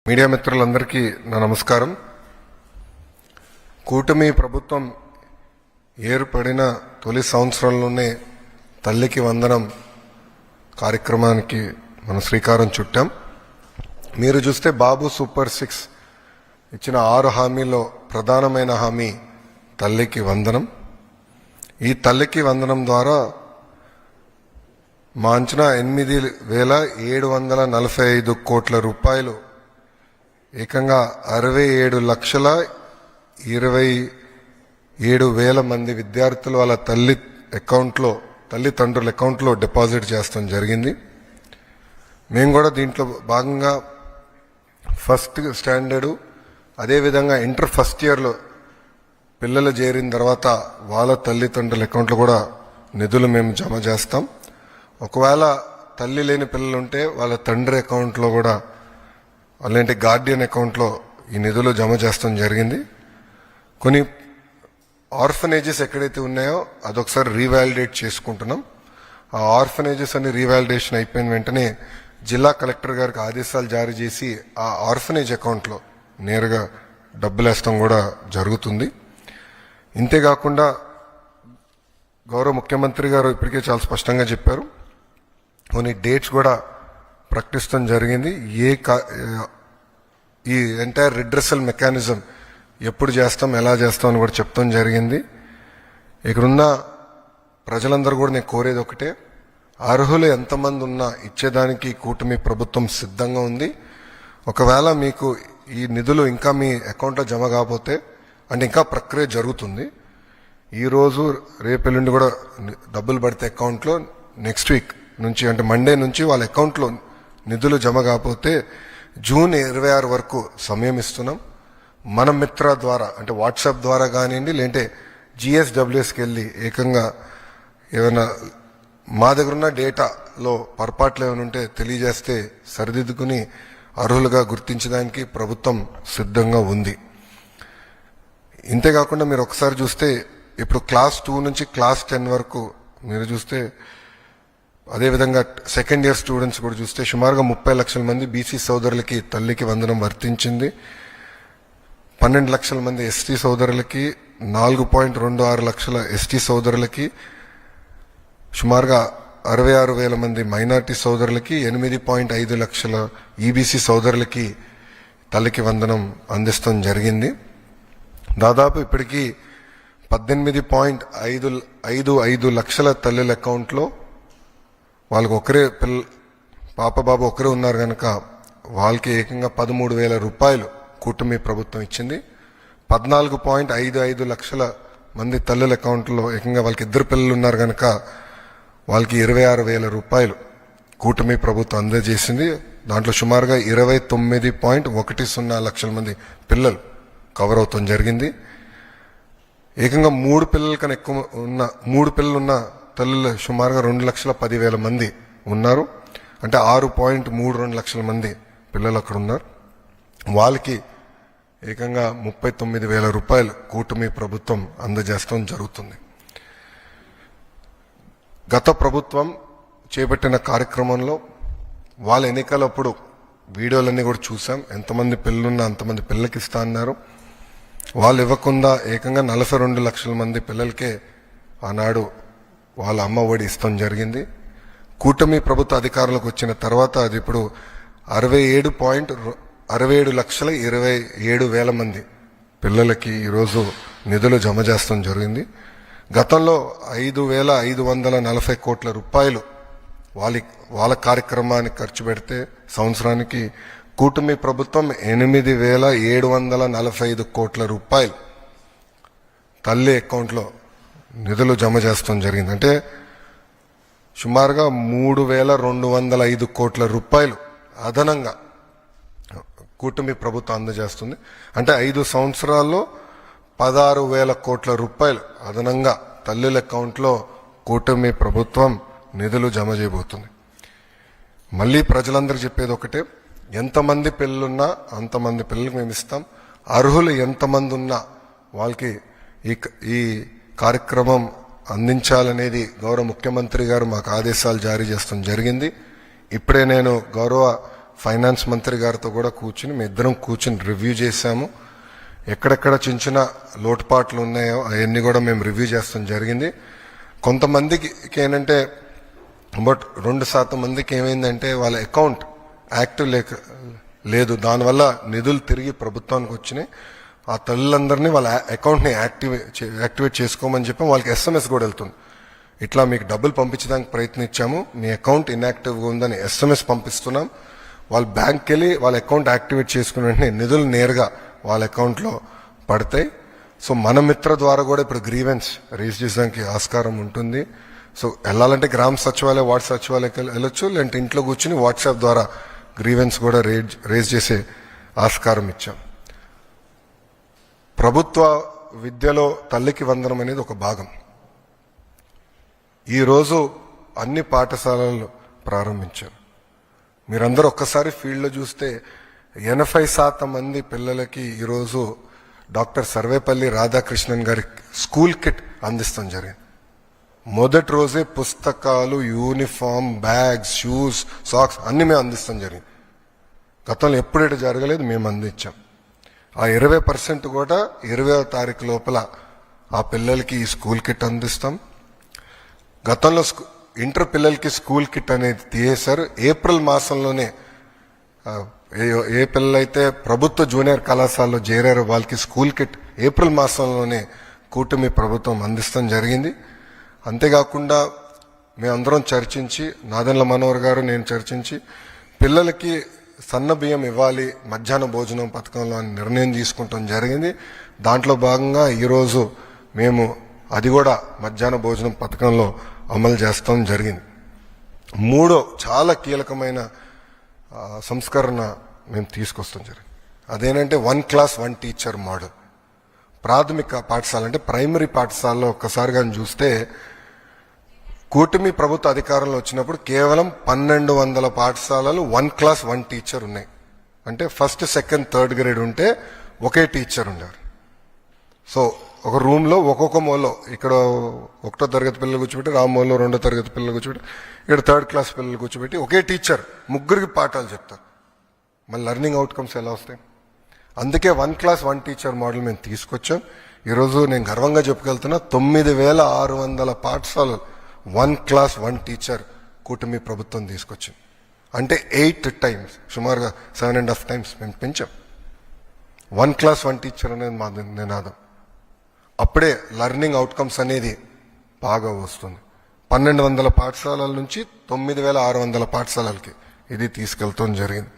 Media మిత్రులందరికీ నా నమస్కారం. కూటమి ప్రభుత్వం ఏర్పడిన తొలి సంవత్సరంలోనే తల్లికి వందనం కార్యక్రమానికి మనం శ్రీకారం చుట్టాం. మీరు చూస్తే బాబు సూపర్ 6 ఇచ్చిన 6 హామీల్లో ప్రధానమైన హామీ తల్లికి వందనం. ఈ తల్లికి వందనం ద్వారా మా అంచనా 8,745 కోట్ల రూపాయలు ఏకంగా 67,27,000 మంది విద్యార్థులు వాళ్ళ తల్లిదండ్రుల అకౌంట్లో డిపాజిట్ చేస్తాం జరిగింది. మేము కూడా దీంట్లో భాగంగా ఫస్ట్ స్టాండర్డు అదేవిధంగా ఇంటర్ ఫస్ట్ ఇయర్లో పిల్లలు చేరిన తర్వాత వాళ్ళ తల్లిదండ్రుల అకౌంట్లో కూడా నిధులు మేము జమ చేస్తాం. ఒకవేళ తల్లి లేని పిల్లలు ఉంటే వాళ్ళ తండ్రి అకౌంట్లో కూడా అలాంటి గార్డియన్ అకౌంట్లో ఈ నిధులు జమ చేస్తాం జరిగింది. కొన్ని ఆర్ఫనేజెస్ ఎక్కడైతే ఉన్నాయో అదొకసారి రీవాలిడేట్ చేసుకుంటున్నాం. ఆ ఆర్ఫనేజెస్ అన్ని రీవాలిడేషన్ అయిపోయిన వెంటనే జిల్లా కలెక్టర్ గారికి ఆదేశాలు జారీ చేసి ఆ ఆర్ఫనేజ్ అకౌంట్లో నేరుగా డబ్బులు వేస్తాం కూడా జరుగుతుంది. ఇంతేకాకుండా గౌరవ ముఖ్యమంత్రి గారు ఇప్పటికే చాలా స్పష్టంగా చెప్పారు. కొన్ని డేట్స్ కూడా ప్రకటిస్తాం జరిగింది. ఈ ఎంటైర్ రిడ్రెసల్ మెకానిజం ఎప్పుడు చేస్తాం, ఎలా చేస్తాం అని కూడా చెప్తాం జరిగింది. ఇక్కడున్న ప్రజలందరూ కూడా నేను కోరేది ఒకటే, అర్హులు ఎంతమంది ఉన్నా ఇచ్చేదానికి కూటమి ప్రభుత్వం సిద్ధంగా ఉంది. ఒకవేళ మీకు ఈ నిధులు ఇంకా మీ అకౌంట్లో జమ కాకపోతే అంటే ఇంకా ప్రక్రియ జరుగుతుంది. ఈరోజు రేపెల్లుండి కూడా డబ్బులు పడితే అకౌంట్లో నెక్స్ట్ వీక్ నుంచి అంటే మండే నుంచి వాళ్ళ అకౌంట్లో నిధులు జమ కాకపోతే జూన్ 26 వరకు సమయం ఇస్తున్నాం. మన మిత్ర ద్వారా అంటే వాట్సాప్ ద్వారా కానివ్వండి, లేదంటే GSWSకి వెళ్ళి ఏకంగా ఏమైనా మా దగ్గర ఉన్న డేటాలో పొరపాట్లు ఏమైనా ఉంటే తెలియజేస్తే సరిదిద్దుకుని అర్హులుగా గుర్తించడానికి ప్రభుత్వం సిద్ధంగా ఉంది. ఇంతేకాకుండా మీరు ఒకసారి చూస్తే ఇప్పుడు క్లాస్ 2 నుంచి క్లాస్ 10 వరకు మీరు చూస్తే, అదేవిధంగా సెకండ్ ఇయర్ స్టూడెంట్స్ కూడా చూస్తే సుమారుగా 30 లక్షల మంది బీసీ సోదరులకి తల్లికి వందనం వర్తించింది. 12 లక్షల మంది ఎస్టీ సోదరులకి, 4.26 లక్షల ఎస్టీ సోదరులకి, సుమారుగా 66,000 మంది మైనార్టీ సోదరులకి, 8.5 లక్షల ఈబీసీ సోదరులకి తల్లికి వందనం అందిస్తాం జరిగింది. దాదాపు ఇప్పటికీ 18.55 లక్షల తల్లుల అకౌంట్లో వాళ్ళకి ఒకరే పాప బాబు ఒకరే ఉన్నారు కనుక వాళ్ళకి ఏకంగా 13,000 రూపాయలు కూటమి ప్రభుత్వం ఇచ్చింది. 14.55 లక్షల మంది తల్లుల అకౌంట్లో ఏకంగా వాళ్ళకి 2 పిల్లలు ఉన్నారు కనుక వాళ్ళకి 26,000 రూపాయలు కూటమి ప్రభుత్వం అందజేసింది. దాంట్లో సుమారుగా 29.10 లక్షల మంది పిల్లలు కవర్ అవుతాం జరిగింది. ఏకంగా 3 పిల్లల కన్నా ఎక్కువ ఉన్న 3 పిల్లలు ఉన్న తల్లులు సుమారుగా 2,10,000 మంది ఉన్నారు. అంటే 6.32 లక్షల మంది పిల్లలు అక్కడ ఉన్నారు. వాళ్ళకి ఏకంగా 39,000 రూపాయలు కూటమి ప్రభుత్వం అందజేస్తాం జరుగుతుంది. గత ప్రభుత్వం చేపట్టిన కార్యక్రమంలో వాళ్ళ ఎన్నికలప్పుడు వీడియోలన్నీ కూడా చూసాం. ఎంతమంది పిల్లలున్నా అంతమంది పిల్లలకి ఇస్తా అన్నారు. వాళ్ళు ఇవ్వకుండా ఏకంగా 42 లక్షల మంది పిల్లలకే ఆనాడు వాళ్ళ అమ్మ ఒడి ఇస్తాం జరిగింది. కూటమి ప్రభుత్వ అధికారులకు వచ్చిన తర్వాత అది ఇప్పుడు 67,27,000 మంది పిల్లలకి ఈరోజు నిధులు జమ చేస్తాం జరిగింది. గతంలో 5,540 కోట్ల రూపాయలు వాళ్ళ కార్యక్రమానికి ఖర్చు పెడితే సంవత్సరానికి కూటమి ప్రభుత్వం 8,745 కోట్ల రూపాయలు తల్లి అకౌంట్లో నిధులు జమ చేస్తాం జరిగింది. అంటే సుమారుగా 3,205 కోట్ల రూపాయలు అదనంగా కూటమి ప్రభుత్వం అందజేస్తుంది. అంటే 5 సంవత్సరాల్లో 16,000 కోట్ల రూపాయలు అదనంగా తల్లుల అకౌంట్లో కూటమి ప్రభుత్వం నిధులు జమ చేయబోతుంది. మళ్ళీ ప్రజలందరూ చెప్పేది ఒకటే, ఎంతమంది పిల్లలున్నా అంతమంది పిల్లలకు మేము ఇస్తాం. అర్హులు ఎంతమంది ఉన్నా వాళ్ళకి ఈ కార్యక్రమం అందించాలనేది గౌరవ ముఖ్యమంత్రి గారు మాకు ఆదేశాలు జారీ చేస్తాం జరిగింది. ఇప్పుడే నేను గౌరవ ఫైనాన్స్ మంత్రి గారితో కూడా కూర్చుని మీ ఇద్దరం కూర్చుని రివ్యూ చేశాము. ఎక్కడెక్కడ చిన్న చిన్న లోటుపాట్లు ఉన్నాయో అవన్నీ కూడా మేము రివ్యూ చేస్తాం జరిగింది. కొంతమందికి ఏంటంటే బట్ 2% మందికి ఏమైందంటే వాళ్ళ అకౌంట్ యాక్టివ్ లేదు, దానివల్ల నిధులు తిరిగి ప్రభుత్వానికి వచ్చినాయి. ఆ తల్లులందరినీ వాళ్ళ అకౌంట్ని యాక్టివేట్ చేసుకోమని చెప్పి వాళ్ళకి SMS కూడా వెళ్తుంది. ఇట్లా మీకు డబ్బులు పంపించడానికి ప్రయత్నించాము, మీ అకౌంట్ ఇన్యాక్టివ్గా ఉందని SMS పంపిస్తున్నాం. వాళ్ళు బ్యాంక్కి వెళ్ళి వాళ్ళ అకౌంట్ యాక్టివేట్ చేసుకున్న వెంటనే నిధులు నేరుగా వాళ్ళ అకౌంట్లో పడతాయి. సో మన మిత్ర ద్వారా కూడా ఇప్పుడు గ్రీవెన్స్ రేజ్ చేయడానికి ఆస్కారం ఉంటుంది. సో వెళ్ళాలంటే గ్రామ సచివాలయం వార్డు సచివాలయకి వెళ్ళొచ్చు, లేదంటే ఇంట్లో కూర్చుని వాట్సాప్ ద్వారా గ్రీవెన్స్ కూడా రేజ్ చేసే ఆస్కారం ఇచ్చాం. ప్రభుత్వ విద్యలో తల్లికి వందనం అనేది ఒక భాగం. ఈరోజు అన్ని పాఠశాలలు ప్రారంభించారు. మీరందరూ ఒక్కసారి ఫీల్డ్లో చూస్తే 80% మంది పిల్లలకి ఈరోజు డాక్టర్ సర్వేపల్లి రాధాకృష్ణన్ గారి స్కూల్ కిట్ అందిస్తాం జరిగింది. మొదటి రోజే పుస్తకాలు, యూనిఫామ్, బ్యాగ్స్, షూస్, సాక్స్ అన్ని మేము అందిస్తాం జరిగింది. గతంలో ఎప్పుడైతే జరగలేదు, మేము అందించాం. ఆ 20% కూడా 20వ తారీఖు లోపల ఆ పిల్లలకి ఈ స్కూల్ కిట్ అందిస్తాం. గతంలో ఇంటర్ పిల్లలకి స్కూల్ కిట్ అనేది తీసేశారు. ఏప్రిల్ మాసంలోనే ఏ పిల్లలైతే ప్రభుత్వ జూనియర్ కళాశాలలో చేరారో వాళ్ళకి స్కూల్ కిట్ ఏప్రిల్ మాసంలోనే కూటమి ప్రభుత్వం అందిస్తాం జరిగింది. అంతేకాకుండా మేమందరం చర్చించి, నాదెండ్ల మనోహర్ గారు నేను చర్చించి పిల్లలకి సన్న బియ్యం ఇవ్వాలి మధ్యాహ్న భోజనం పథకంలో అని నిర్ణయం తీసుకుంటాం జరిగింది. దాంట్లో భాగంగా ఈరోజు మేము అది కూడా మధ్యాహ్న భోజనం పథకంలో అమలు చేస్తాం జరిగింది. మూడో చాలా కీలకమైన సంస్కరణ మేము తీసుకొస్తాం జరిగింది. అదేంటంటే 1 క్లాస్ 1 టీచర్ మోడల్. ప్రాథమిక పాఠశాల అంటే ప్రైమరీ పాఠశాలలో ఒక్కసారి కానీ చూస్తే కూటమి ప్రభుత్వ అధికారంలో వచ్చినప్పుడు కేవలం 1200 పాఠశాలలు 1 క్లాస్ 1 టీచర్ ఉన్నాయి. అంటే ఫస్ట్, సెకండ్, థర్డ్ గ్రేడ్ ఉంటే ఒకే టీచర్ ఉండేవారు. సో ఒక రూమ్లో ఒక్కొక్క మూలలో ఇక్కడ 1వ తరగతి పిల్లలు కూర్చోబెట్టి, రామ్మూలలో 2వ తరగతి పిల్లలు కూర్చోబెట్టి, ఇక్కడ 3rd క్లాస్ పిల్లలు కూర్చోబెట్టి ఒకే టీచర్ ముగ్గురికి పాఠాలు చెప్తారు. మళ్ళీ లెర్నింగ్ అవుట్కమ్స్ ఎలా వస్తాయి? అందుకే 1 క్లాస్ 1 టీచర్ మోడల్ మేము తీసుకొచ్చాం. ఈరోజు నేను గర్వంగా చెప్పుకెళ్తున్నా 9600 పాఠశాలలు 1 క్లాస్ 1 టీచర్ కూటమి ప్రభుత్వం తీసుకొచ్చింది. అంటే 8 టైమ్స్, సుమారుగా 7.5 టైమ్స్ మేము పెంచాం. 1 క్లాస్ 1 టీచర్ అనేది మా నినాదం. అప్పుడే లెర్నింగ్ అవుట్కమ్స్ అనేది బాగా వస్తుంది. 1200 పాఠశాలల నుంచి 9600 పాఠశాలలకి ఇది తీసుకెళ్తాం జరిగింది.